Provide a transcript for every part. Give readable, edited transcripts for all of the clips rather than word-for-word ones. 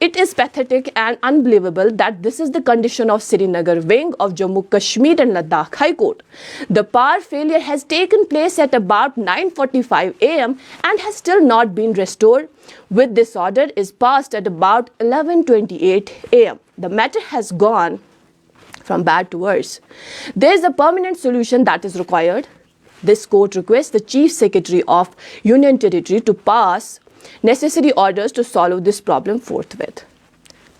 It is pathetic and unbelievable that this is the condition of Srinagar wing of Jammu Kashmir and Ladakh High Court. The power failure has taken place at about 9:45 a.m. and has still not been restored. With this order is passed at about 11:28 a.m. The matter has gone from bad to worse. There is a permanent solution that is required. This court requests the Chief Secretary of Union Territory to pass necessary orders to solve this problem forthwith.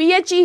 PHE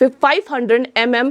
500 mm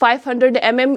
500 mm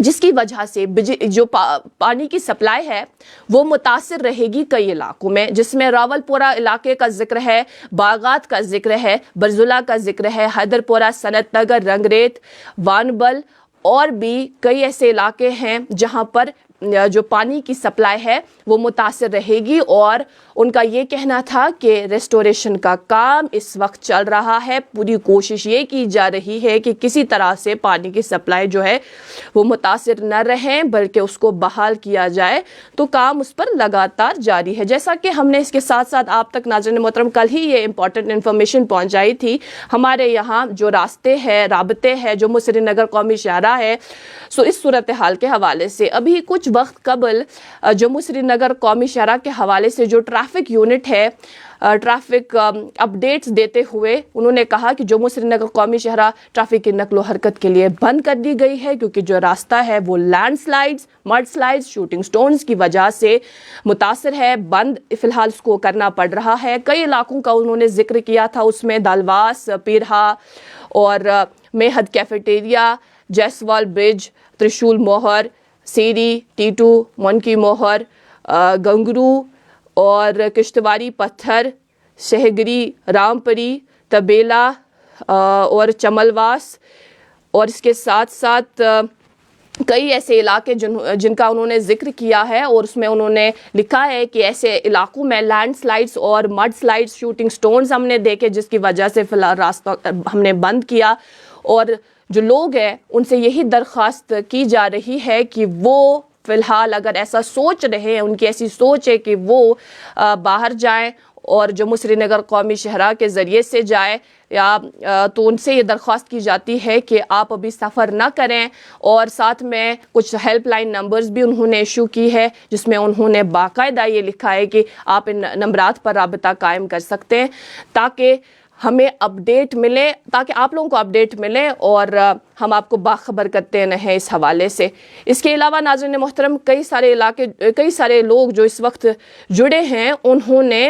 جس کی وجہ سے جو پانی کی supply ہے وہ متاثر رہے گی کئی علاقوں میں، جس میں راول پورہ علاقے کا ذکر ہے، باغات کا ذکر ہے، برزولہ کا ذکر ہے، حیدر پورہ، صنعت نگر، رنگریت، وانبل اور بھی کئی ایسے علاقے ہیں جہاں پر جو پانی کی سپلائی ہے وہ متاثر رہے گی، اور ان کا یہ کہنا تھا کہ ریسٹوریشن کا کام اس وقت چل رہا ہے، پوری کوشش یہ کی جا رہی ہے کہ کسی طرح سے پانی کی سپلائی جو ہے وہ متاثر نہ رہیں بلکہ اس کو بحال کیا جائے، تو کام اس پر لگاتار جاری ہے۔ جیسا کہ ہم نے اس کے ساتھ ساتھ آپ تک ناظرین محترم کل ہی یہ امپورٹنٹ انفارمیشن پہنچائی تھی، ہمارے یہاں جو راستے ہیں، رابطے ہیں، جموں سری نگر قومی شاہراہ ہے، سو اس صورتحال کے حوالے سے ابھی کچھ وقت قبل جموں سری نگر قومی شاہراہ کے حوالے سے جو ٹریفک یونٹ ہے، ٹریفک اپڈیٹس دیتے ہوئے انہوں نے کہا کہ جموں سری نگر قومی شاہراہ ٹریفک کی نقل و حرکت کے لیے بند کر دی گئی ہے، کیونکہ جو راستہ ہے وہ landslides, mudslides, shooting stones کی وجہ سے متاثر ہے، بند فی الحال اس کو کرنا پڑ رہا ہے۔ کئی علاقوں کا انہوں نے ذکر کیا تھا، اس میں دالواس، پیرہا اور میہد کیفیٹیریا، جیسوال برج، ترشول موہر، سیری، ٹیٹو، منکی موہر، گنگرو اور کشتواری پتھر، شہگری، رامپری، تبیلا اور چملواس، اور اس کے ساتھ ساتھ کئی ایسے علاقے جن کا انہوں نے ذکر کیا ہے، اور اس میں انہوں نے لکھا ہے کہ ایسے علاقوں میں لینڈ سلائیڈز اور مڈ سلائیڈز، شوٹنگ سٹونز ہم نے دیکھے، جس کی وجہ سے فی الحال راستہ ہم نے بند کیا، اور جو لوگ ہیں ان سے یہی درخواست کی جا رہی ہے کہ وہ فی الحال اگر ایسا سوچ رہے ہیں، ان کی ایسی سوچ ہے کہ وہ باہر جائیں اور جموں سری نگر قومی شاہراہ کے ذریعے سے جائے، یا تو ان سے یہ درخواست کی جاتی ہے کہ آپ ابھی سفر نہ کریں، اور ساتھ میں کچھ ہیلپ لائن نمبرز بھی انہوں نے ایشو کی ہے، جس میں انہوں نے باقاعدہ یہ لکھا ہے کہ آپ ان نمبرات پر رابطہ قائم کر سکتے ہیں تاکہ ہمیں اپڈیٹ ملے، تاکہ آپ لوگوں کو اپڈیٹ ملے اور ہم آپ کو باخبر کرتے رہیں اس حوالے سے۔ اس کے علاوہ ناظرین محترم کئی سارے لوگ جو اس وقت جڑے ہیں، انہوں نے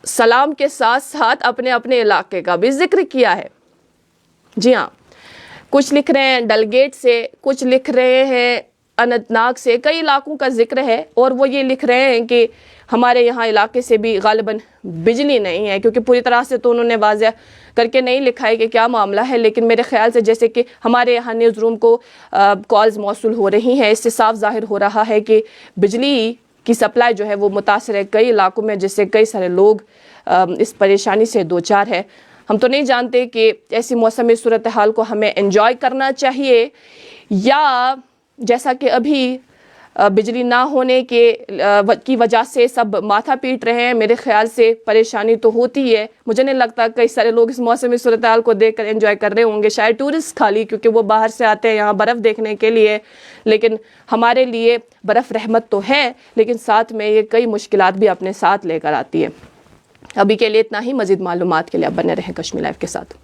سلام کے ساتھ ساتھ اپنے اپنے علاقے کا بھی ذکر کیا ہے۔ جی ہاں، کچھ لکھ رہے ہیں ڈلگیٹ سے، کچھ لکھ رہے ہیں اننت ناگ سے، کئی علاقوں کا ذکر ہے، اور وہ یہ لکھ رہے ہیں کہ ہمارے یہاں علاقے سے بھی غالباً بجلی نہیں ہے، کیونکہ پوری طرح سے تو انہوں نے واضح کر کے نہیں لکھا ہے کہ کیا معاملہ ہے، لیکن میرے خیال سے جیسے کہ ہمارے یہاں نیوز روم کو کالز موصول ہو رہی ہیں، اس سے صاف ظاہر ہو رہا ہے کہ بجلی کی سپلائی جو ہے وہ متاثر ہے کئی علاقوں میں، جس سے کئی سارے لوگ اس پریشانی سے دوچار ہے۔ ہم تو نہیں جانتے کہ ایسی موسمی صورتحال کو ہمیں انجوائے کرنا چاہیے، یا جیسا کہ ابھی بجلی نہ ہونے کی وجہ سے سب ماتھا پیٹ رہے ہیں، میرے خیال سے پریشانی تو ہوتی ہے۔ مجھے نہیں لگتا کئی سارے لوگ اس موسمی صورتحال کو دیکھ کر انجوائے کر رہے ہوں گے، شاید ٹورسٹ خالی، کیونکہ وہ باہر سے آتے ہیں یہاں برف دیکھنے کے لیے، لیکن ہمارے لیے برف رحمت تو ہے، لیکن ساتھ میں یہ کئی مشکلات بھی اپنے ساتھ لے کر آتی ہے۔ ابھی کے لیے اتنا ہی، مزید معلومات کے لیے آپ بنے رہیں کشمیر لائیو کے ساتھ۔